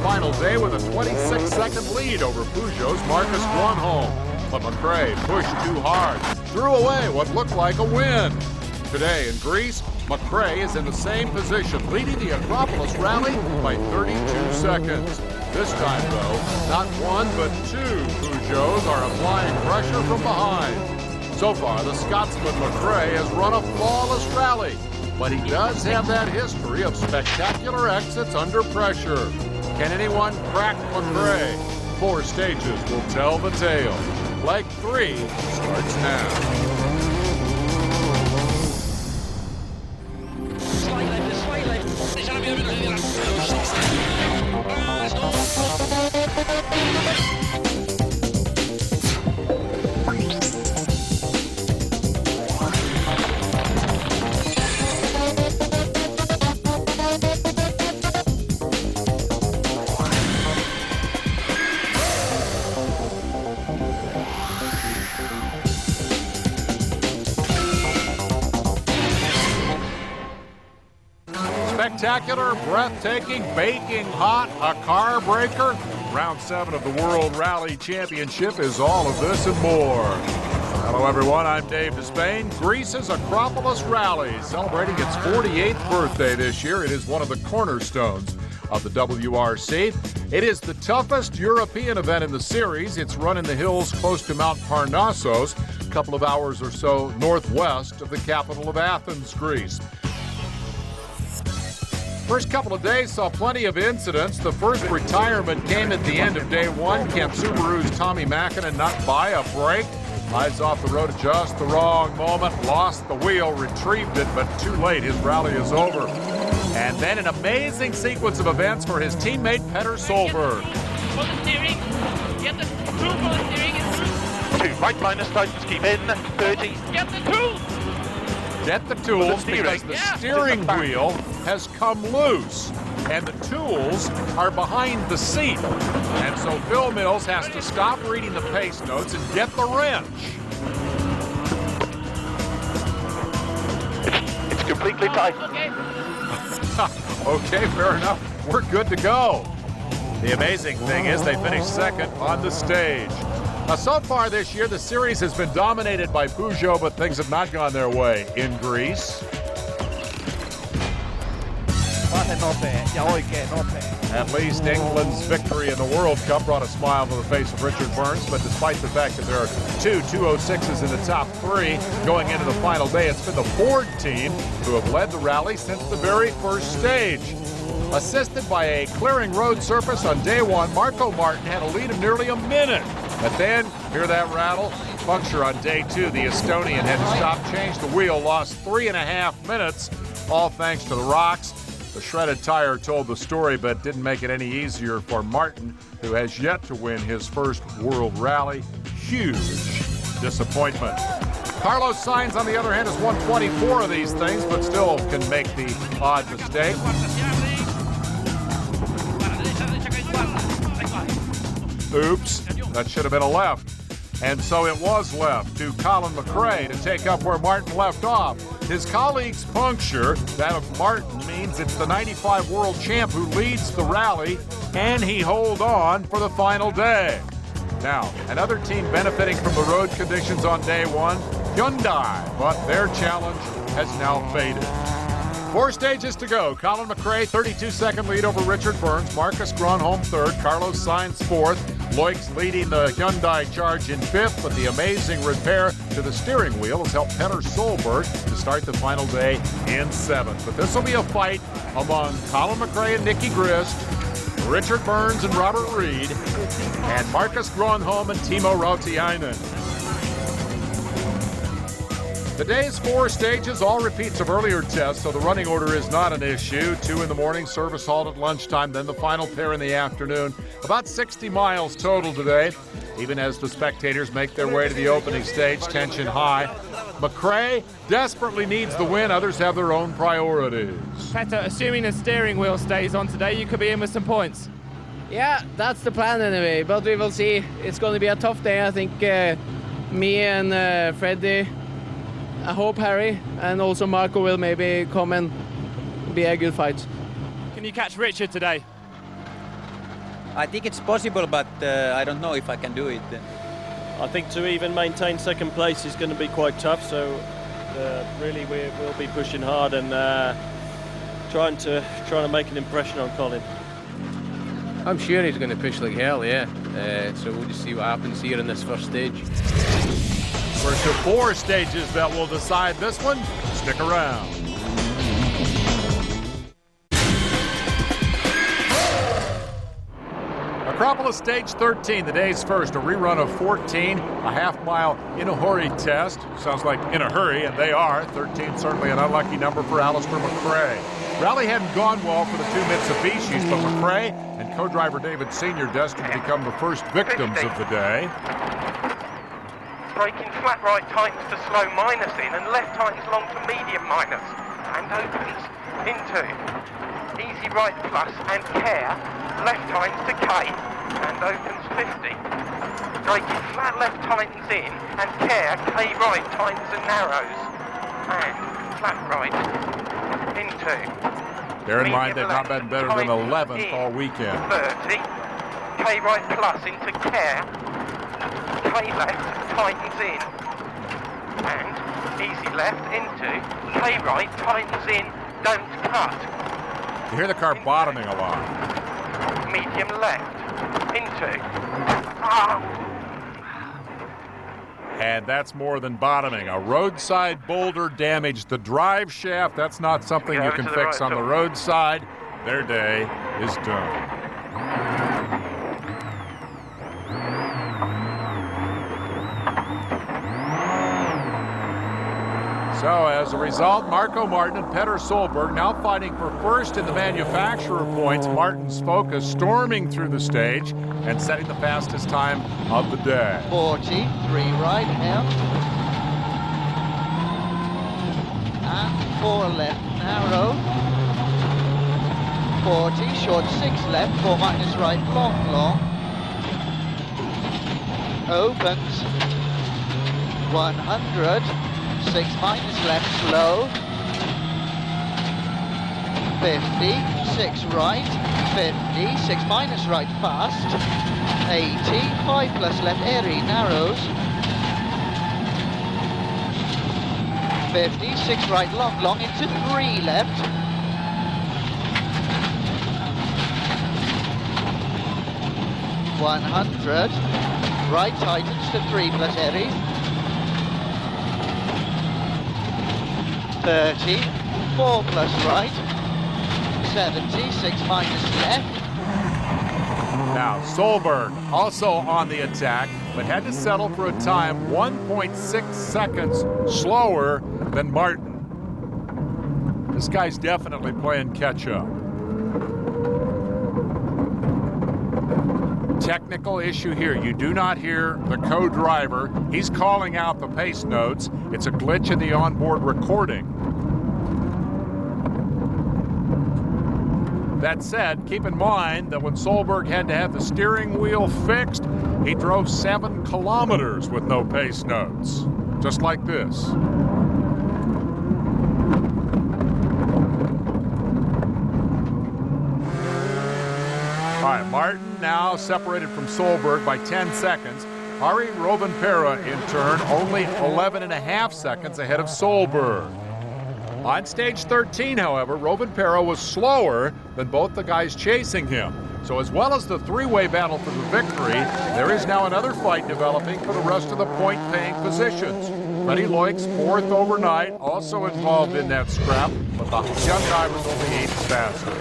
final day with a 26-second lead over Peugeot's Marcus Grönholm. But McRae pushed too hard, threw away what looked like a win. Today in Greece, McRae is in the same position, leading the Acropolis Rally by 32 seconds. This time, though, not one but two Peugeots are applying pressure from behind. So far, the Scotsman McRae has run a flawless rally, but he does have that history of spectacular exits under pressure. Can anyone crack McRae? 4 stages will tell the tale. Leg 3 starts now. Spectacular, breathtaking, baking hot, a car breaker. Round 7 of the World Rally Championship is all of this and more. Hello everyone, I'm Dave Despain. Greece's Acropolis Rally, celebrating its 48th birthday this year. It is one of the cornerstones of the WRC. It is the toughest European event in the series. It's run in the hills close to Mount Parnassos, a couple of hours or so northwest of the capital of Athens, Greece. First couple of days saw plenty of incidents. The first retirement came at the end of day 1. Camp Subaru's Tommy Mäkinen not by a break. Lies off the road at just the wrong moment. Lost the wheel, retrieved it, but too late. His rally is over. And then an amazing sequence of events for his teammate Petter Solberg. For the steering. Get the tool for the steering. 2 right line of sight, keep in, 30. Get the tools. Get the tools because the steering wheel has come loose and the tools are behind the seat. And so Phil Mills has to stop reading the pace notes and get the wrench. It's completely tight. Okay, fair enough. We're good to go. The amazing thing is they finished second on the stage. Now, so far this year, the series has been dominated by Peugeot, but things have not gone their way in Greece. At least England's victory in the World Cup brought a smile to the face of Richard Burns, but despite the fact that there are 2 206s in the top 3 going into the final day, it's been the Ford team who have led the rally since the very first stage. Assisted by a clearing road surface on day 1, Marco Martin had a lead of nearly a minute. But then, hear that rattle? Puncture on day 2. The Estonian had to stop, change the wheel, lost 3.5 minutes, all thanks to the rocks. The shredded tire told the story, but didn't make it any easier for Martin, who has yet to win his first World Rally. Huge disappointment. Carlos Sainz, on the other hand, has won 24 of these things, but still can make the odd mistake. Oops, that should have been a left. And so it was left to Colin McRae to take up where Martin left off. His colleague's puncture, that of Martin, means it's the 95 world champ who leads the rally, and he holds on for the final day. Now, another team benefiting from the road conditions on day 1, Hyundai, but their challenge has now faded. 4 stages to go. Colin McRae, 32-second lead over Richard Burns. Marcus Grönholm, 3rd. Carlos Sainz, 4th. Loix leading the Hyundai charge in 5th, but the amazing repair to the steering wheel has helped Petter Solberg to start the final day in 7th. But this will be a fight among Colin McRae and Nicky Grist, Richard Burns and Robert Reed, and Marcus Grönholm and Timo Rautiainen. Today's 4 stages, all repeats of earlier tests, so the running order is not an issue. 2 in the morning, service halt at lunchtime, then the final pair in the afternoon. About 60 miles total today, even as the spectators make their way to the opening stage, tension high. McRae desperately needs the win. Others have their own priorities. Petter, assuming the steering wheel stays on today, you could be in with some points. Yeah, that's the plan anyway, but we will see. It's going to be a tough day. I think me and Freddie, I hope Harry and also Marco will maybe come and be a good fight. Can you catch Richard today? I think it's possible, but I don't know if I can do it. I think to even maintain second place is going to be quite tough, so really we'll be pushing hard and trying to make an impression on Colin. I'm sure he's going to push like hell, yeah. So we'll just see what happens here in this first stage. First of 4 stages that will decide this one. Stick around. Acropolis Stage 13, the day's first, a rerun of 14, a half-mile in-a-hurry test. Sounds like in a hurry, and they are. 13 certainly an unlucky number for Alistair McRae. Rally hadn't gone well for the 2 Mitsubishis, but McRae and co-driver David Sr. destined to become the first victims of the day. Braking flat right tightens to slow minus in and left tightens long to medium minus and opens into easy right plus and care, left tightens to K and opens 50. Braking flat left tightens in and care, K right tightens and narrows and flat right into. Bear in mind they've not been better than 11th all weekend. 30, K right plus into care, K left tightens in and easy left into K right tightens in, don't cut. You hear the car bottoming a lot. Medium left into And that's more than bottoming. A roadside boulder damaged the drive shaft. That's not something you can fix on the roadside. Their day is done. So as a result, Marco Martin and Petter Solberg now fighting for first in the manufacturer points. Martin's Focus storming through the stage and setting the fastest time of the day. 40, 3 right now. And 4 left, narrow. 40, short 6 left, 4 minus right, long. Opens. 100. 6 minus left, slow. 50, 6 right, 50, 6 minus right, fast. 80, 5 plus left, airy, narrows. 50, 6 right, long, into 3 left. 100, right tightens to 3 plus airy. 30, 4 plus right, 70, 6 minus left. Now Solberg also on the attack, but had to settle for a time 1.6 seconds slower than Martin. This guy's definitely playing catch up. Technical issue here. You do not hear the co-driver. He's calling out the pace notes. It's a glitch in the onboard recording. That said, keep in mind that when Solberg had to have the steering wheel fixed, he drove 7 kilometers with no pace notes. Just like this. All right, Martin now separated from Solberg by 10 seconds. Ari Rovanperä, in turn, only 11.5 seconds ahead of Solberg. On stage 13, however, Rovanperä was slower than both the guys chasing him. So as well as the three-way battle for the victory, there is now another fight developing for the rest of the point-paying positions. Freddie Loix, 4th overnight, also involved in that scrap, but the young guy was only 8 faster.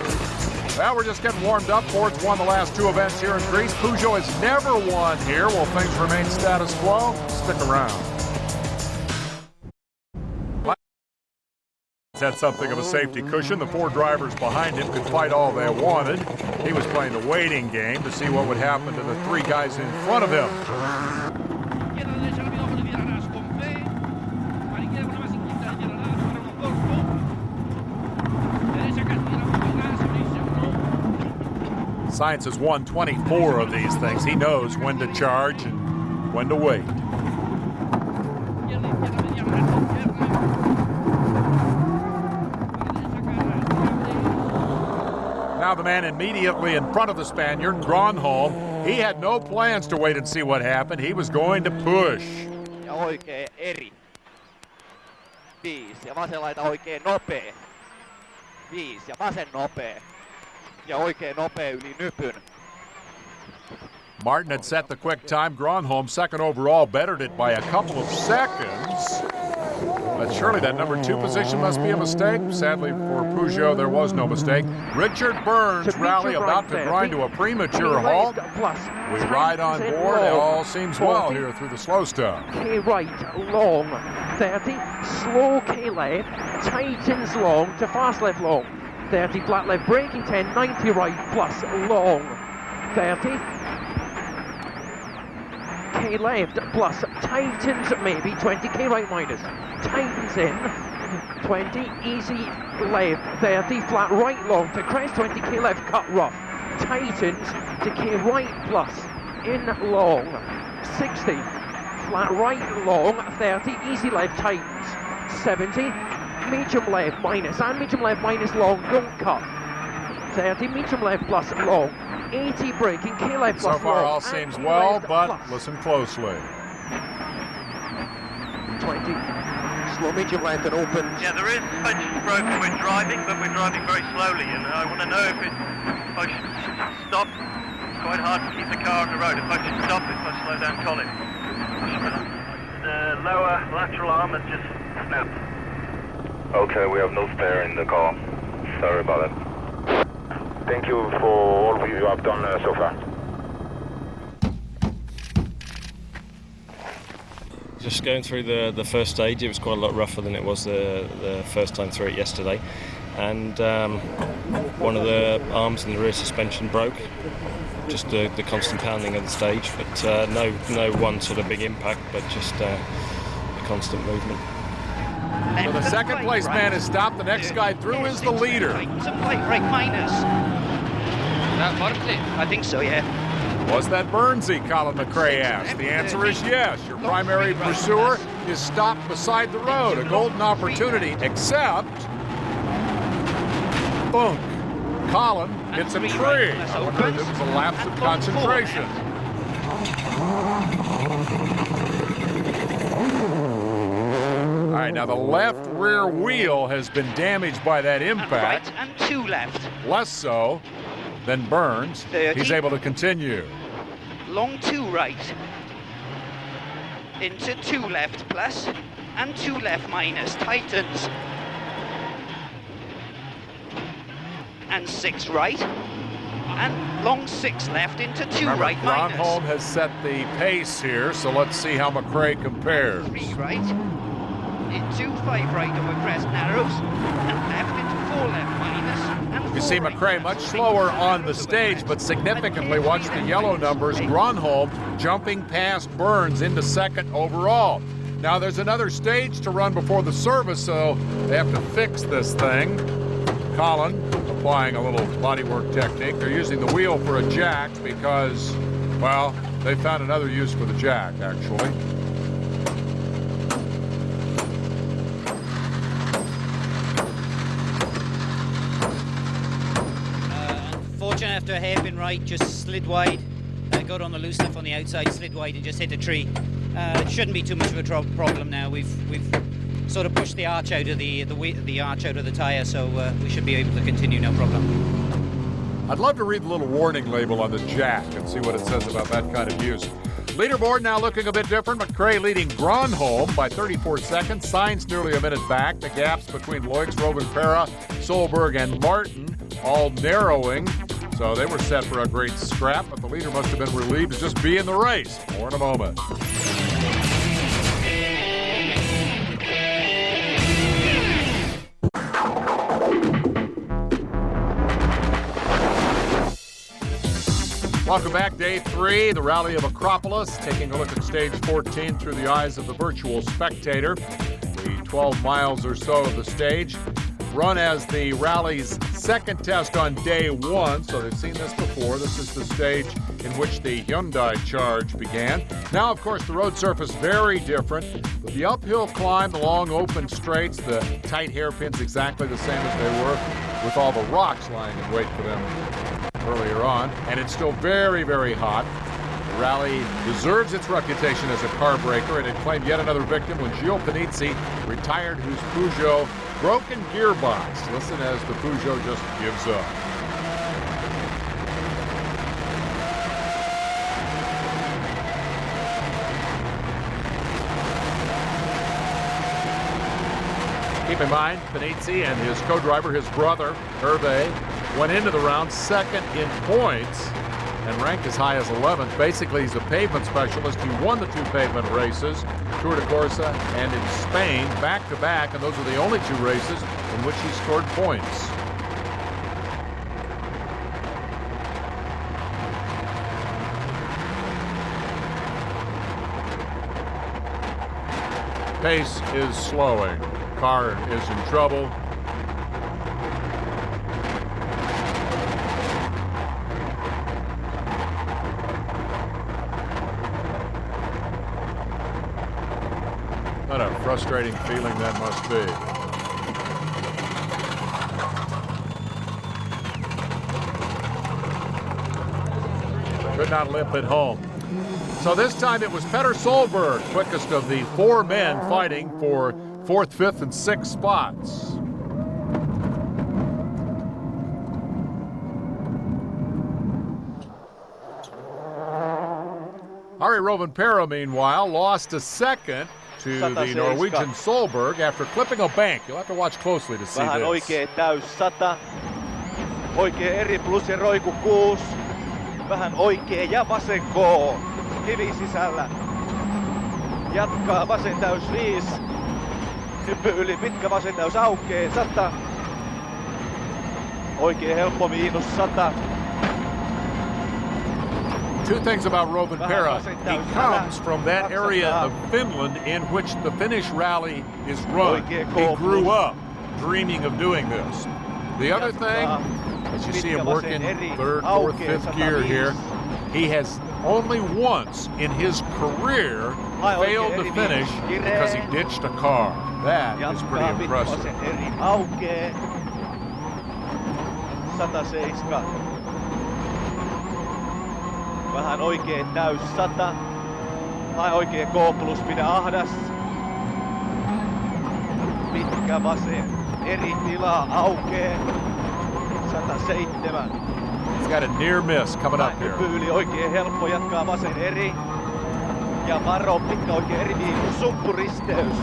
Well, we're just getting warmed up. Ford's won the last 2 events here in Greece. Peugeot has never won here. Will things remain status quo? Stick around. Had something of a safety cushion. The 4 drivers behind him could fight all they wanted. He was playing the waiting game to see what would happen to the 3 guys in front of him. Science has won 24 of these things. He knows when to charge and when to wait. now the man immediately in front of the Spaniard, Gronholm. He had no plans to wait and see what happened. He was going to push. Ja oikein eri. 5 ja vasen laita oikein nopea. 5 ja vasen nopea. Ja oikein nopea yli nypyn. Martin had set the quick time. Gronholm, second overall, bettered it by a couple of seconds. But surely that number 2 position must be a mistake. Sadly for Peugeot, there was no mistake. Richard Burns' rally about to grind to a premature halt. We ride on board. It all seems well here through the slow stuff. K right, long, 30, slow K left, tightens long to fast left long, 30 flat left, braking 10, 90 right plus long, 30, K left plus tightens maybe, 20 K right minus, tightens in, 20 easy left, 30 flat right long to crest, 20 K left cut rough, tightens to K right plus, in long, 60, flat right long, 30 easy left tightens, 70 medium left minus and medium left minus long, don't cut, 30 medium left plus long, 80 braking, K left plus so far long, all seems well, but plus. listen closely. 20, slow medium left and open. Yeah, there is suspension broke when we're driving, but we're driving very slowly, and I want to know if I should stop. It's quite hard to keep the car on the road. If I should stop, if I slow down Colin. The lower lateral arm has just snapped. Okay, we have no spare in the car. Sorry about that. Thank you for all you have done so far. Just going through the first stage, it was quite a lot rougher than it was the first time through it yesterday. And one of the arms in the rear suspension broke. Just the constant pounding of the stage, but no one sort of big impact, but just the constant movement. So the second place man is stopped. The next guy through is the leader. Some light right minus. That Burnsy? I think so, yeah. Was that Burnsy, Colin McRae asked. The answer is yes. Your primary pursuer is stopped beside the road. A golden opportunity, except bunk. Colin hits a tree. I wonder if it was a lapse of concentration. All right, now the left rear wheel has been damaged by that impact. And right and 2 left. Less so than Burns. 30. He's able to continue. Long 2 right. Into 2 left plus and 2 left minus. Tightens. And 6 right. And long 6 left into 2 Remember, right minus. Gronholm has set the pace here, so let's see how McRae compares. 3 right. Into 5 right over crest narrows. And left into 4 left minus. And You 4 see right. McRae much slower on the stage, but significantly, watch the yellow numbers. Gronholm jumping past Burns into second overall. Now there's another stage to run before the service, so they have to fix this thing. Colin applying a little bodywork technique. They're using the wheel for a jack because, well, they found another use for the jack, actually. Fortunate after a hairpin right, just slid wide. Got on the loose stuff on the outside, slid wide and just hit a tree. It shouldn't be too much of a problem now. We've sort of pushed the arch out of the arch out of the tyre, so we should be able to continue, no problem. I'd love to read the little warning label on the jack and see what it says about that kind of use. Leaderboard now looking a bit different. McRae leading Gronholm by 34 seconds. Sainz nearly a minute back. The gaps between Loix, Rovanperä, Solberg, and Martin all narrowing. So they were set for a great scrap, but the leader must have been relieved to just be in the race. More in a moment. Welcome back, day 3, the Rally of Acropolis, taking a look at stage 14 through the eyes of the virtual spectator. The 12 miles or so of the stage run as the rally's second test on day 1, so they've seen this before. This is the stage in which the Hyundai Charge began. Now, of course, the road surface very different, but the uphill climb, the long open straights, the tight hairpins exactly the same as they were. with all the rocks lying in wait for them earlier on. And it's still very, very hot. The rally deserves its reputation as a car breaker, and it claimed yet another victim when Gio Panizzi retired his Peugeot broken gearbox. Listen as the Peugeot just gives up. Keep in mind, Panizzi and his co-driver, his brother, Hervé, went into the round second in points and ranked as high as 11th. Basically, he's a pavement specialist. He won the two pavement races, Tour de Corsa and in Spain, back-to-back, and those are the only two races in which he scored points. Pace is slowing. Car is in trouble. What a frustrating feeling that must be. Could not limp it home. So this time it was Petter Solberg, quickest of the four men fighting for 4th, 5th, and 6th spots. Harri Rovanperä, meanwhile, lost a second to the Norwegian Solberg after clipping a bank. You'll have to watch closely to see Vähän this. oikee täys 100. Oikee eri plus ja roiku 6. Vähän oikee ja vasen K. Kivi sisällä. Jatkaa vasen täys 5. Hyppy yli pitkä vasen täys aukee 100. Oikee helppo miinus 100. Two things about Rovanperä. He comes from that area of Finland in which the Finnish rally is run. He grew up dreaming of doing this. The other thing, as you see him working 3rd, 4th, 5th gear here, he has only once in his career failed to finish because he ditched a car. That is pretty impressive. Aukee 107. Vähän oikee täys 100. Tai oikee K plus, pidä ahdas. Pitkä vasen. Eri tilaa aukee. 107. He's got a near miss coming up here. Hyppy yli oikee helppo, jatkaa vasen eri. Ja varo pitkä oikee eri miinus. Supppuristeys.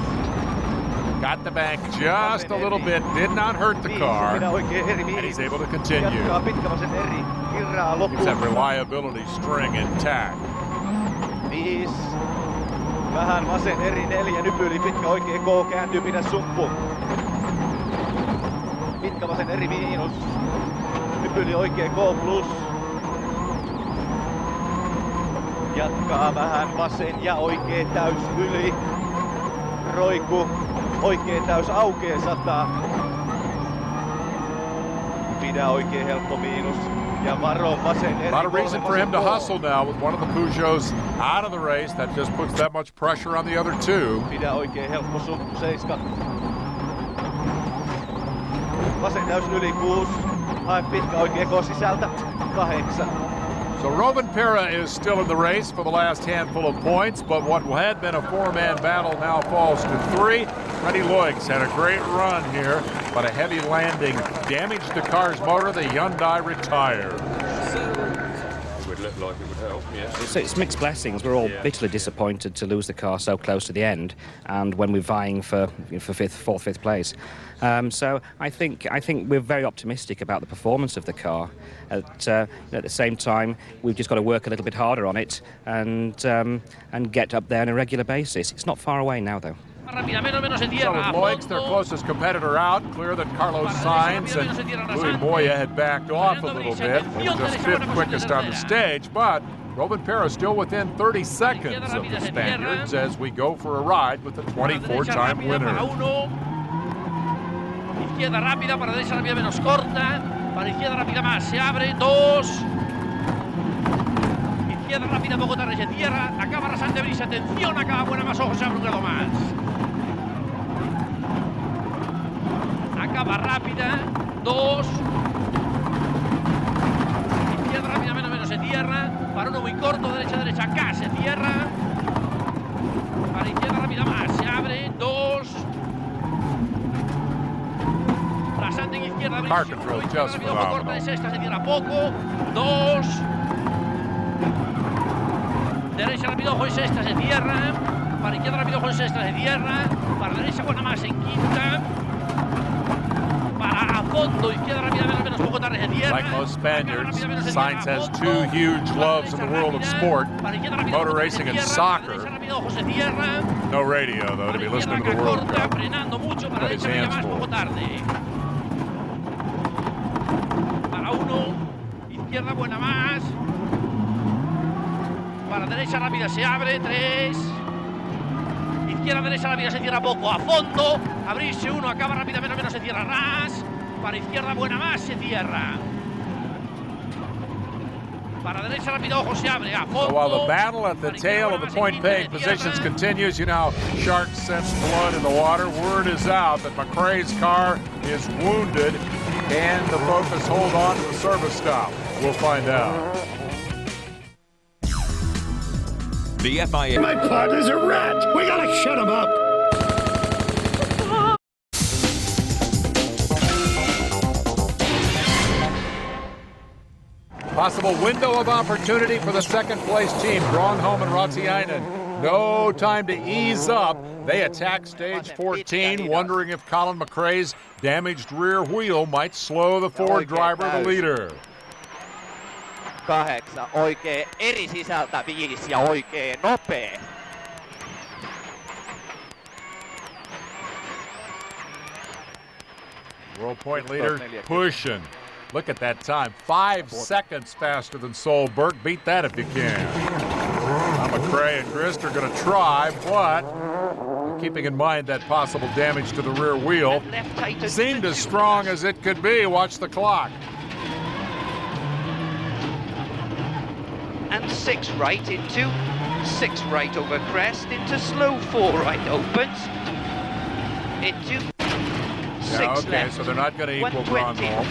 Got the bank just a little bit, did not hurt the car, and he's able to continue. Keeps that reliability string intact. 5. Vähän vasen eri 4, nypy yli pitkä oikee K, kääntyy, pidä sumppu. Pitkä vasen eri miinus. Nypy yli oikee K plus. Jatkaa vähän vasen ja oikee täys yli. Roiku. Oikee täys aukee 100. Pidä oikee helppo miinus. Ja varo vasen eri. A lot of reason for him to hustle now with one of the Peugeots out of the race. That just puts that much pressure on the other two. Pidä oikee helppo sumppu 7. Vasen täys yli 6. Hae pitkä oikee K sisältä 8. So Rovanperä is still in the race for the last handful of points, but what had been a four-man battle now falls to 3. Freddie Loix had a great run here, but a heavy landing damaged the car's motor. The Hyundai retired. It would look like it would help, yes. So it's mixed blessings. We're all bitterly disappointed to lose the car so close to the end, and when we're vying for 4th, 5th place. So I think we're very optimistic about the performance of the car. At the same time, we've just got to work a little bit harder on it and get up there on a regular basis. It's not far away now, though. So with Loix, their closest competitor, out, clear that Carlos Sainz and Louis Moya had backed off a little bit. They were just 5th quickest on the stage, but Rovanperä still within 30 seconds of the Spaniards as we go for a ride with the 24-time winner. Izquierda rápida, para derecha rápida menos corta. Para izquierda rápida más, se abre, 2. Izquierda rápida, poco tarde se cierra. Acaba rasante brisa, atención, acaba buena más, ojos, se abre un grado más. Acaba rápida, 2. Izquierda rápida, menos se cierra. Para uno muy corto, derecha, acá se cierra. Para izquierda rápida más, se abre. 2. Rasante en izquierda, Car control just rápido, corta de phenomenal. sexta, se cierra poco. 2. Derecha rápido, ojo en sexta, se cierra. Para izquierda rápido, ojo en sexta, se cierra. Para derecha, buena más en quinta. Para a fondo, izquierda rápida, menos poco tarde, se cierra. Like most Spaniards, Sainz has two huge loves in the world of sport, motor racing and soccer. No radio, though, to be listening to the World Cup. Frenando mucho, para Got his derecha hands más poco full. tarde. Para uno, izquierda buena más. Para derecha rápida se abre, 3. Izquierda, derecha rápida se cierra poco, a fondo. Abrirse uno, acaba rápida, menos se cierra ras. Para izquierda buena más, se cierra. Para derecha rápida, ojo, se abre, a fondo. So while the battle at the tail of the point-paying positions continues, you know, sharks sense blood in the water. Word is out that McRae's car is wounded. Can the Focus hold on to the service stop? We'll find out. The FIA. My partner's a rat. We gotta shut him up. Possible window of opportunity for the second-place team, Gronholm and Rautiainen. No time to ease up. They attack stage 14, wondering if Colin McRae's damaged rear wheel might slow the Ford driver, the leader. 8, oikein eri sisältä 5 ja oikein nopea. World point leader pushing. Look at that time, 5 seconds faster than Solberg. Beat that if you can. Now McRae and Grist are going to try, but keeping in mind that possible damage to the rear wheel, seemed as strong as it could be. Watch the clock. And 6 right into 6 right over crest into slow 4 right opens into 6 okay, left. so they're not going to equal 120. Gronholm.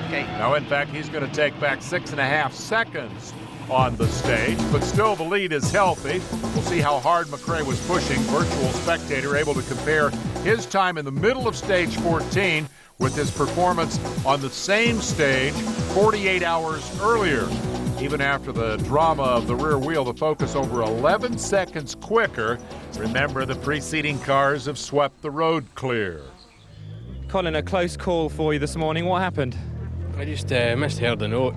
Okay. Now, in fact, he's going to take back 6.5 seconds on the stage, but still the lead is healthy. We'll see how hard McRae was pushing. Virtual spectator able to compare his time in the middle of stage 14 with his performance on the same stage 48 hours earlier. Even after the drama of the rear wheel, the Focus over 11 seconds quicker. Remember, the preceding cars have swept the road clear. Colin, a close call for you this morning. What happened? I just misheard a note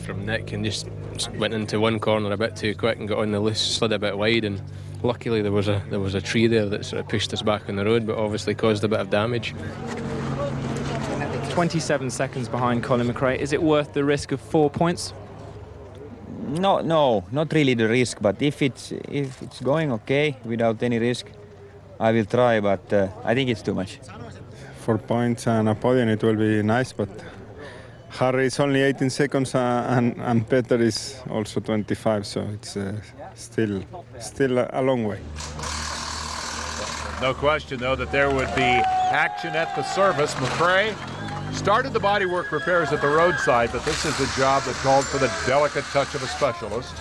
from Nick and just went into one corner a bit too quick and got on the loose, slid a bit wide, and luckily there was a tree there that sort of pushed us back on the road, but obviously caused a bit of damage. 27 seconds behind Colin McRae. Is it worth the risk of 4 points? No, not really the risk, but if it's going okay without any risk, I will try, but I think it's too much. 4 points and a podium, it will be nice, but Harry is only 18 seconds and Peter is also 25, so it's still a long way. No question, though, that there would be action at the service. McRae started the bodywork repairs at the roadside, but this is a job that called for the delicate touch of a specialist.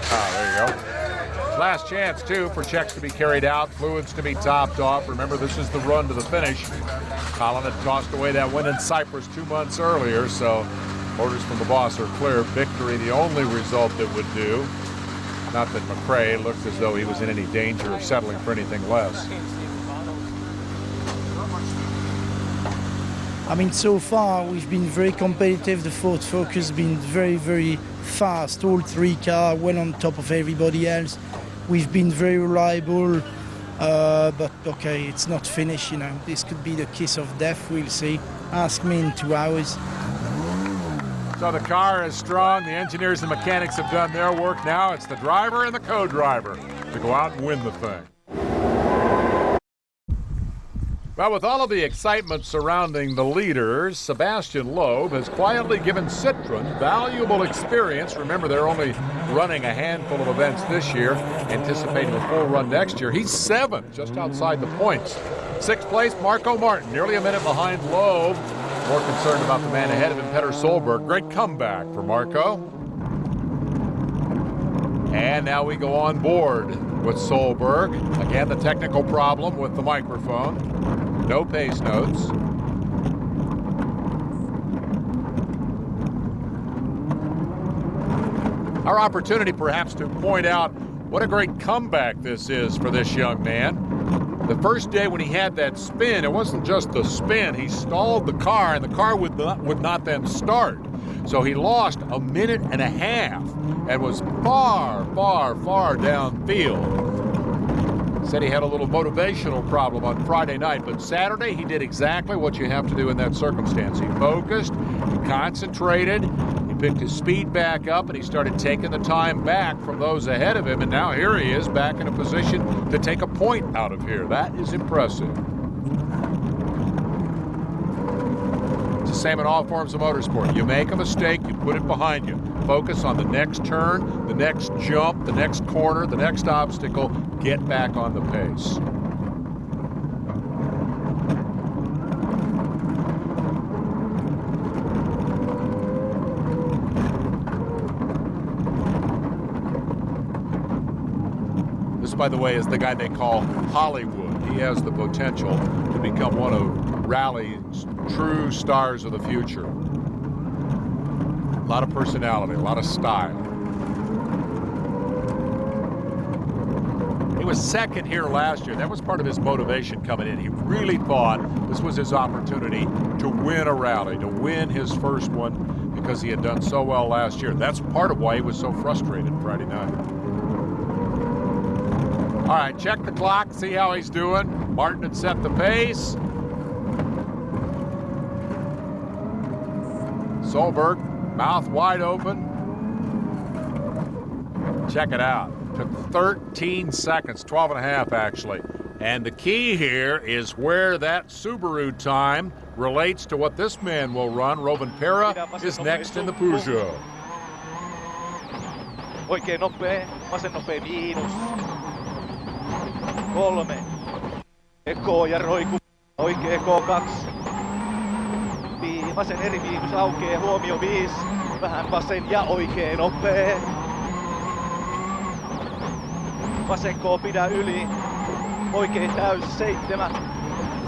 There you go. Last chance, too, for checks to be carried out, fluids to be topped off. Remember, this is the run to the finish. Colin had tossed away that win in Cyprus 2 months earlier, so orders from the boss are clear. Victory, the only result that would do. Not that McRae looked as though he was in any danger of settling for anything less. I mean, so far we've been very competitive. The Ford Focus has been very, very fast. All 3 cars well on top of everybody else. We've been very reliable, but okay, it's not finished, you know. This could be the kiss of death, we'll see. Ask me in 2 hours. So the car is strong. The engineers and mechanics have done their work. Now it's the driver and the co-driver to go out and win the thing. Well, with all of the excitement surrounding the leaders, Sebastian Loeb has quietly given Citroën valuable experience. Remember, they're only running a handful of events this year, anticipating a full run next year. He's 7th, just outside the points Sixth place, Marco Martin, nearly a minute behind Loeb. More concerned about the man ahead of him, Petter Solberg. Great comeback for Marco. And now we go on board with Solberg. Again, the technical problem with the microphone. No pace notes. Our opportunity perhaps to point out what a great comeback this is for this young man. The first day when he had that spin, it wasn't just the spin. He stalled the car, and the car would not then start. So he lost a minute and a half and was far, far, far downfield. Said he had a little motivational problem on Friday night, but Saturday he did exactly what you have to do in that circumstance. He focused, he concentrated, he picked his speed back up, and he started taking the time back from those ahead of him, and now here he is back in a position to take a point out of here. That is impressive. It's the same in all forms of motorsport. You make a mistake, you put it behind you. Focus on the next turn, the next jump, the next corner, the next obstacle. Get back on the pace. This, by the way, is the guy they call Hollywood. He has the potential to become one of rally's true stars of the future. A lot of personality, a lot of style. He was second here last year. That was part of his motivation coming in. He really thought this was his opportunity to win a rally, to win his first one, because he had done so well last year. That's part of why he was so frustrated Friday night. All right, check the clock, see how he's doing. Martin had set the pace. Solberg, mouth wide open. Check it out. Took 13 seconds, 12 and a half actually. And the key here is where that Subaru time relates to what this man will run. Rovanperä is next in the Peugeot. Oikein nopea, vasen nopea miinus. 3. Eko ja roiku. Oikea Eko 2. Vasen eri miinus aukee, huomio 5. Vähän vasen ja oikea nopea. Vasenko pidä yli. Oikein täys 7.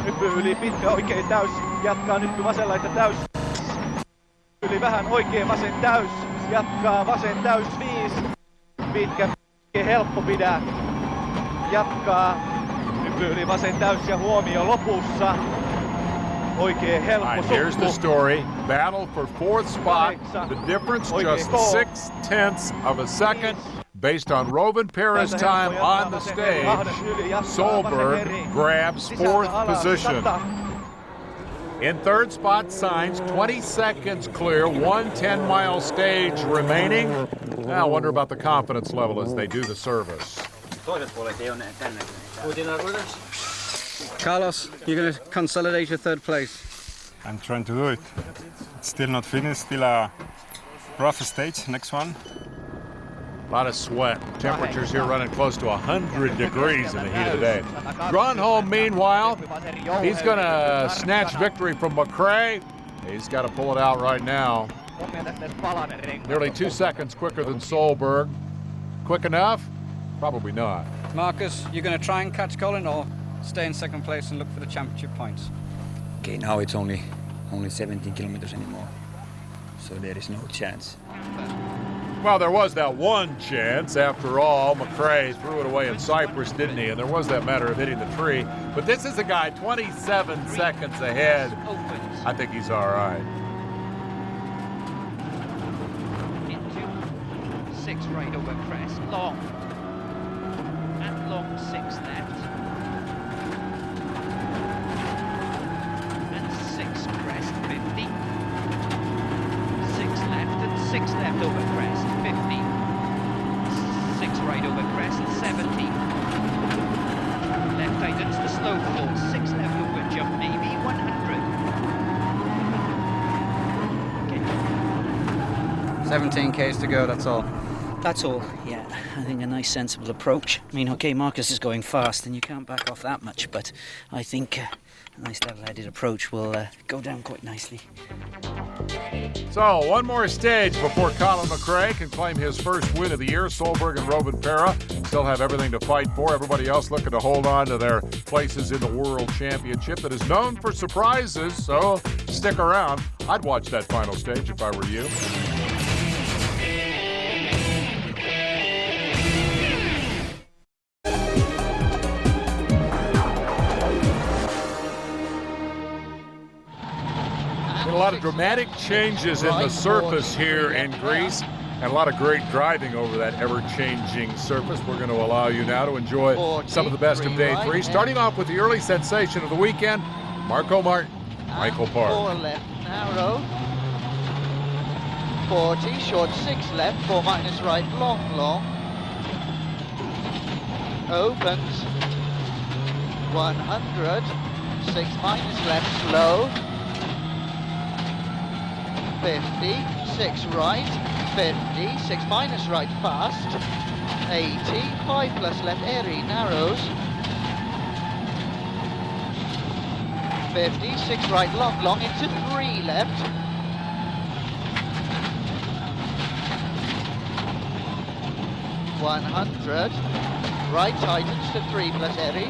Nyppy yli pitkä oikein täys. Jatkaa nyppy vasen laita täys. Yli vähän oikein vasen täys. Jatkaa vasen täys 5. Pitkä helppo pidä. Jatkaa. Nyppy yli vasen täys ja huomio lopussa. Oikein helppo sukku. Here's the story. Battle for fourth spot. The difference just 6/10 of a second. Based on Rovanperä's time on the stage, Solberg grabs fourth position. In third spot, Sainz, 20 seconds clear, 110-mile stage remaining. Now I wonder about the confidence level as they do the service. Carlos, you're going to consolidate your third place. I'm trying to do it. It's still not finished, still a rough stage, next one. A lot of sweat. Temperatures here running close to 100 degrees in the heat of the day. Grönholm, meanwhile, he's going to snatch victory from McRae. He's got to pull it out right now. Nearly 2 seconds quicker than Solberg. Quick enough? Probably not. Marcus, you're going to try and catch Colin or stay in second place and look for the championship points? Okay, now it's only 17 kilometers anymore, so there is no chance. Well, there was that one chance. After all, McRae threw it away in Cyprus, didn't he? And there was that matter of hitting the tree. But this is a guy 27 seconds ahead. I think he's all right. Into 6 right over crest, long. And long 6 left. And 6 crest, 50. 6 left and 6 left over crest, 50. 6 right over crest, 70. Left tightens the slow fall, 6 left over jump, maybe 100. Okay. 17 Ks to go, that's all. That's all, yeah. I think a nice sensible approach. I mean, okay, Marcus is going fast and you can't back off that much, but I think a nice level-headed approach will go down quite nicely. So, one more stage before Colin McRae can claim his first win of the year. Solberg and Rovanperä still have everything to fight for. Everybody else looking to hold on to their places in the World Championship that is known for surprises, so stick around. I'd watch that final stage if I were you. A lot of dramatic changes in the surface here in Greece, and a lot of great driving over that ever-changing surface. We're going to allow you now to enjoy some of the best of day 3, starting off with the early sensation of the weekend, Marco Martin, Michael Park. 4 left, narrow. 40, short 6 left, 4 minus right, long. Opens. 100, 6 minus left, slow. 50, 6 right, 50, 6 minus right, fast, 80, 5 plus left, airy, narrows, 50, 6 right, long, into 3 left, 100, right tightens to 3 plus airy,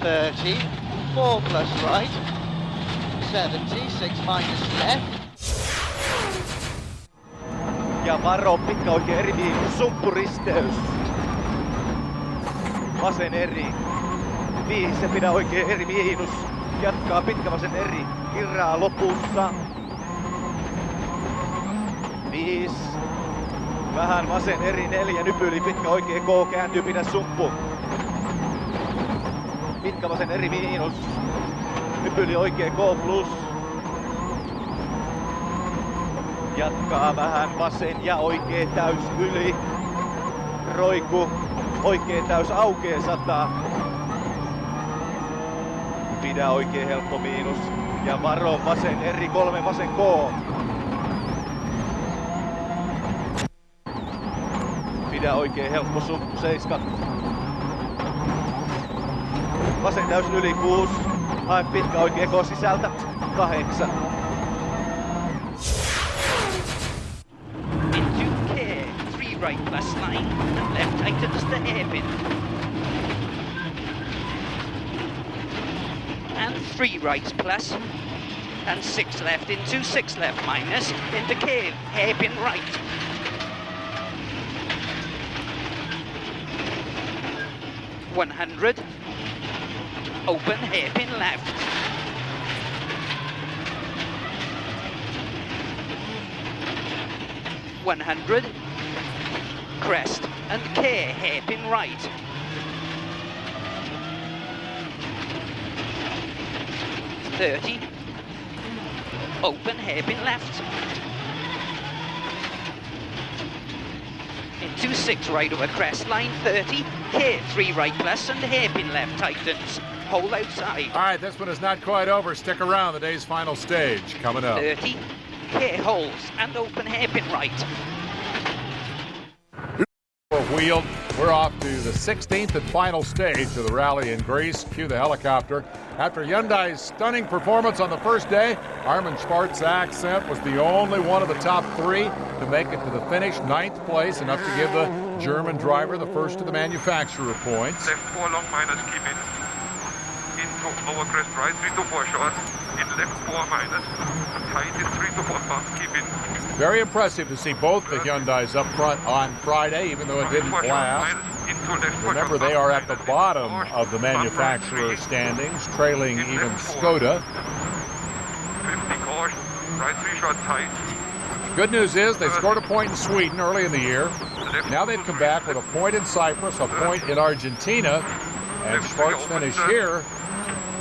30, 4 plus right, 70, 6 minus left. Ja varo pitkä oikein eri miinus, sumppuristeys. Vasen eri. 5 pidä oikein eri miinus. Jatkaa pitkä vasen eri. Kirraa lopussa. 5. Vähän vasen eri 4. Nypyli pitkä oikein K. Kääntyy pidä sumppu. Pitkä vasen eri miinus. Nypyli oikein K+. Jatkaa vähän vasen ja oikee täys yli. Roiku. Oikee täys aukee 100. Pidä oikein helppo miinus. Ja varo vasen eri 3 vasen K. Pidä oikein helppo sumppu 7. Vasen täys yli 6. Hae pitkä oikee K sisältä 8. Into care, 3 right plus line and left tightens the hairpin. And 3 right plus and 6 left into 6 left minus into cave, hairpin right. 100, open hairpin left. 100, crest and care, hairpin right. 30, open hairpin left. Into 6 right over crest line, 30, care 3 right plus and hairpin left tightens. Hole outside. All right, this one is not quite over. Stick around, the day's final stage coming up. 30, care holes and open hairpin right. Wheeled. We're off to the 16th and final stage of the rally in Greece. Cue the helicopter. After Hyundai's stunning performance on the first day, Armin Schwartz's accent was the only one of the top 3 to make it to the finish, 9th place, enough to give the German driver the first of the manufacturer points. Left 4 long minus, keep in. Into lower crest right, 3 to 4 short. In left 4 minus. Tight in 3 to 4 fast, keep in. Very impressive to see both the Hyundais up front on Friday, even though it didn't last. Remember, they are at the bottom of the manufacturer standings, trailing even Skoda. 50 caution, right 3 short tight. Good news is they scored a point in Sweden early in the year. Now they've come back with a point in Cyprus, a point in Argentina, and Schwartz finish here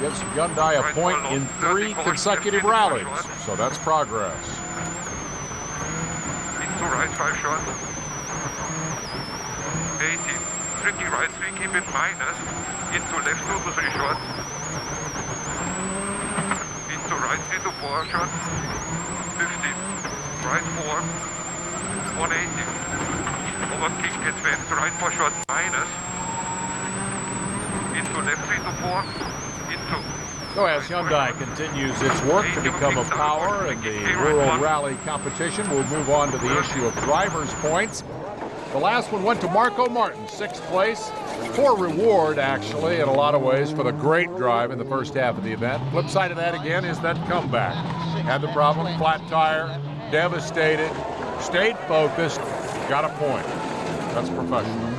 gives Hyundai a point in 3 consecutive rallies. So that's progress. Into right 5 short. 80. Tricky right 3, keep in minus. Into left 2 to 3 short. Into right 3 to 4 short. 50. right 4, 180. Over kink and fence, right 4 short minus. Into left 3 to 4, into. So as Hyundai continues its work to become a power in the World Rally competition, we'll move on to the issue of drivers' points. The last one went to Marco Martin, 6th place. Poor reward, actually, in a lot of ways, for the great drive in the first half of the event. Flip side of that, again, is that comeback. Had the problem, flat tire, devastated, stayed focused, got a point. That's professional.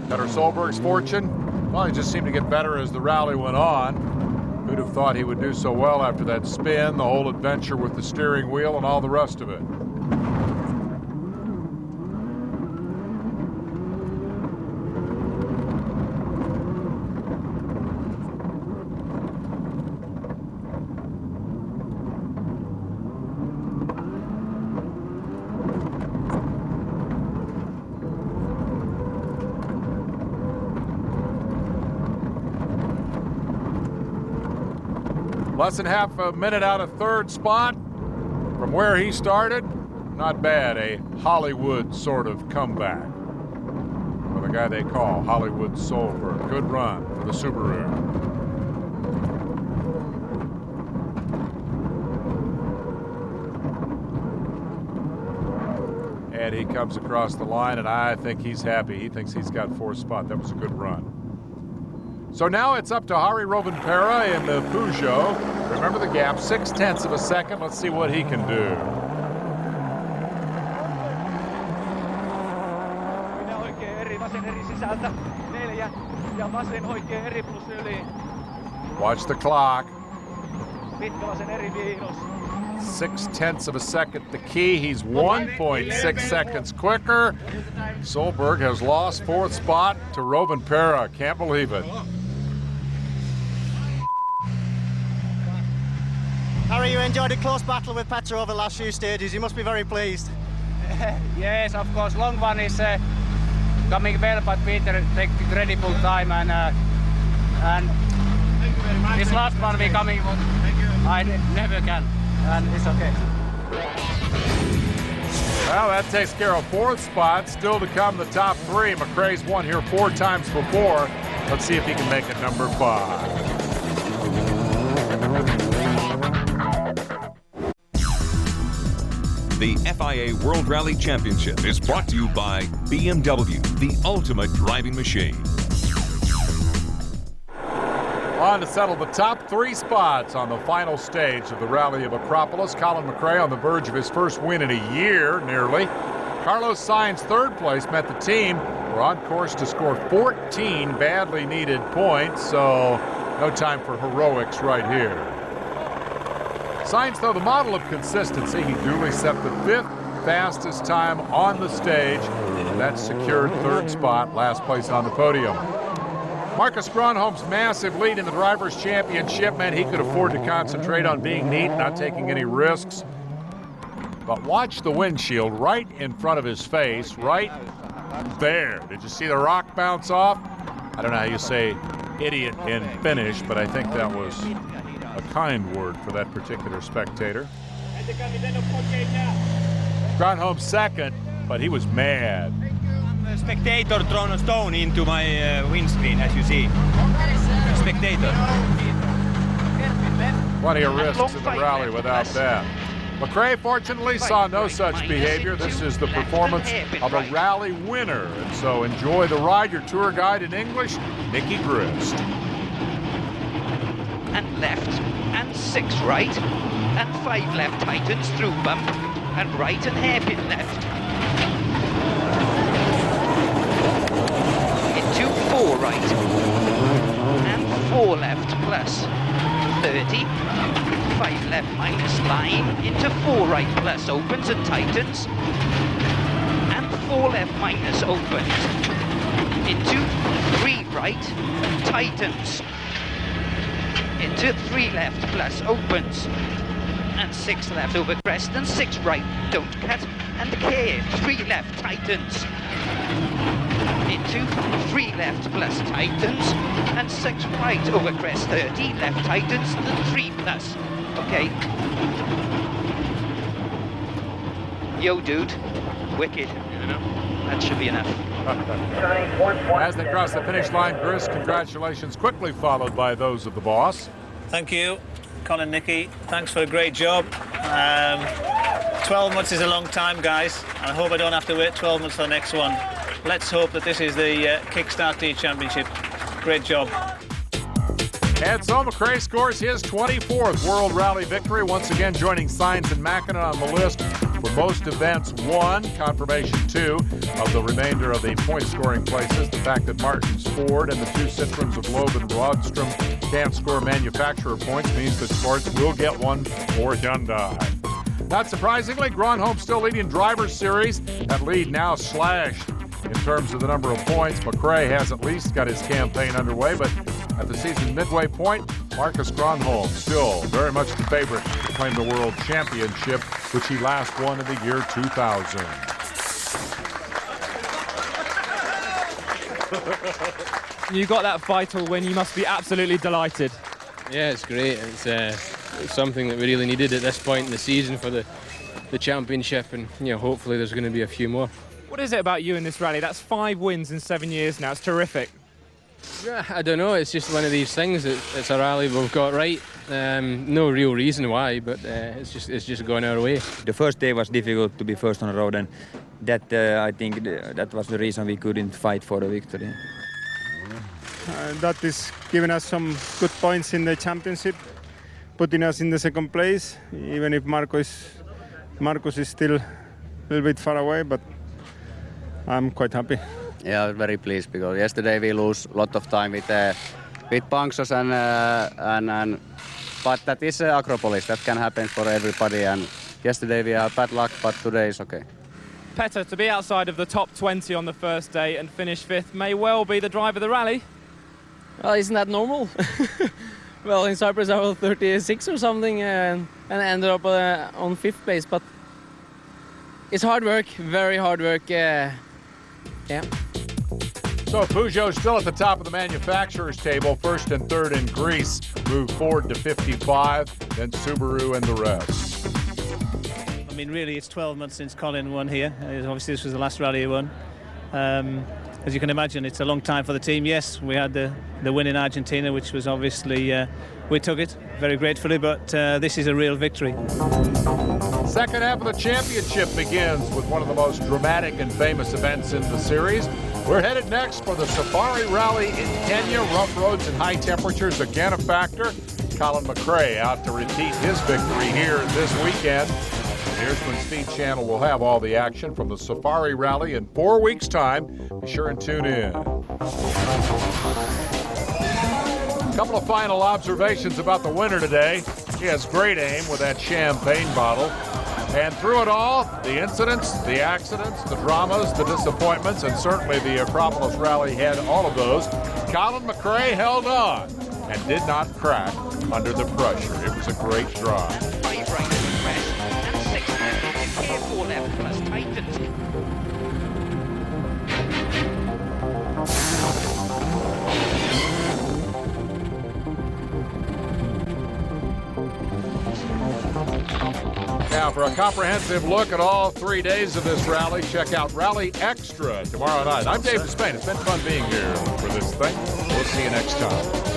Petter Solberg's fortune, well, he just seemed to get better as the rally went on. Who'd have thought he would do so well after that spin, the whole adventure with the steering wheel, and all the rest of it. Less than half a minute out of 3rd spot from where he started. Not bad, a Hollywood sort of comeback for the guy they call Hollywood Solberg. Good run for the Subaru. And he comes across the line, and I think he's happy. He thinks he's got 4th spot. That was a good run. So now it's up to Harri Rovanperä in the Peugeot. Remember the gap, 0.6 of a second. Let's see what he can do. Watch the clock. 0.6 of a second the key. He's 1.6 seconds quicker. Solberg has lost 4th spot to Rovanperä. Can't believe it. Harry, you enjoyed a close battle with Petter over the last few stages. You must be very pleased. Yes, of course. Long one is coming well, but Peter takes incredible time, and this last one we coming. I never can, and it's okay. Well, that takes care of 4th spot. Still to come, the top 3. McRae's won here 4 times before. Let's see if he can make it number 5. The FIA World Rally Championship is brought to you by BMW, the ultimate driving machine. On to settle the top 3 spots on the final stage of the Rally of Acropolis. Colin McRae on the verge of his first win in a year, nearly. Carlos Sainz, 3rd place, met the team. We're on course to score 14 badly needed points, so no time for heroics right here. Sainz, though, the model of consistency. He duly set the 5th fastest time on the stage. That secured 3rd spot, last place on the podium. Marcus Gronholm's massive lead in the Drivers' Championship meant he could afford to concentrate on being neat, not taking any risks. But watch the windshield right in front of his face, right there. Did you see the rock bounce off? I don't know how you say idiot in Finnish, but I think that was a kind word for that particular spectator. Gronholm 2nd, but he was mad. A spectator thrown a stone into my windscreen, as you see. Spectator. Plenty of risks in the rally without that. McRae fortunately saw no such behavior. This is the performance of a rally winner. And so enjoy the ride. Your tour guide in English, Nicky Grist. And left, and 6 right, and 5 left tightens through bump, and right and hairpin left. Into 4 right, and 4 left plus 30, 5 left minus line, into 4 right plus opens and tightens, and 4 left minus opens, into 3 right, tightens, into 3 left plus opens, and 6 left over crest, and 6 right, don't cut, and care, 3 left tightens, into 3 left plus tightens, and 6 right over crest, 30 left tightens, and 3 plus, okay. Yo, dude. Wicked. That should be enough. As they cross the finish line, Chris, congratulations, quickly followed by those of the boss. Thank you, Colin, Nicky. Thanks for a great job. 12 months is a long time, guys. I hope I don't have to wait 12 months for the next one. Let's hope that this is the kickstart to your championship. Great job. And so McRae scores his 24th World Rally victory, once again joining Sainz and Mäkinen on the list for most events won, confirmation 2 of the remainder of the point-scoring places. The fact that Martin's Ford and the 2 Citroens of Loeb and Rodstrom can't score manufacturer points means that Sports will get one for Hyundai. Not surprisingly, Gronholm still leading Drivers' Series. That lead now slashed in terms of the number of points. McRae has at least got his campaign underway, but at the season midway point, Marcus Gronholm still very much the favorite to claim the World Championship, which he last won in the year 2000. You got that vital win. You must be absolutely delighted. Yeah, it's great. It's something that we really needed at this point in the season for the championship, and hopefully there's going to be a few more. What is it about you in this rally? That's 5 wins in 7 years now. It's terrific. Yeah, I don't know. It's just one of these things. It's a rally we've got right. No real reason why, but it's just going our way. The first day was difficult to be first on the road, and that I think that was the reason we couldn't fight for the victory. That is giving us some good points in the championship, putting us in the second place, even if Marcus is still a little bit far away, but I'm quite happy. Yeah, I'm very pleased because yesterday we lose a lot of time with punctures and but that is Acropolis. That can happen for everybody, and yesterday we had bad luck, but today is okay. Petter, to be outside of the top 20 on the first day and finish 5th may well be the drive of the rally. Well, isn't that normal? Well, in Cyprus I was 36 or something and ended up on 5th place, but it's hard work, very hard work. Yeah. So Peugeot still at the top of the manufacturers table, 1st and 3rd in Greece, moved Ford to 55, then Subaru and the rest. I mean, really, it's 12 months since Colin won here. Obviously, this was the last rally he won. As you can imagine, it's a long time for the team. Yes, we had the win in Argentina, which was obviously, we took it very gratefully, but this is a real victory. Second half of the championship begins with one of the most dramatic and famous events in the series. We're headed next for the Safari Rally in Kenya. Rough roads and high temperatures again a factor. Colin McRae out to repeat his victory here this weekend. Here's when Speed Channel will have all the action from the Safari Rally in 4 weeks' time. Be sure and tune in. A couple of final observations about the winner today. He has great aim with that champagne bottle. And through it all, the incidents, the accidents, the dramas, the disappointments, and certainly the Acropolis Rally had all of those. Colin McRae held on and did not crack under the pressure. It was a great drive. 5 right in the press and 6 left into gear 4 left plus tightens. Now, for a comprehensive look at all 3 days of this rally, check out Rally Extra tomorrow night. I'm Dave Despain. It's been fun being here for this thing. We'll see you next time.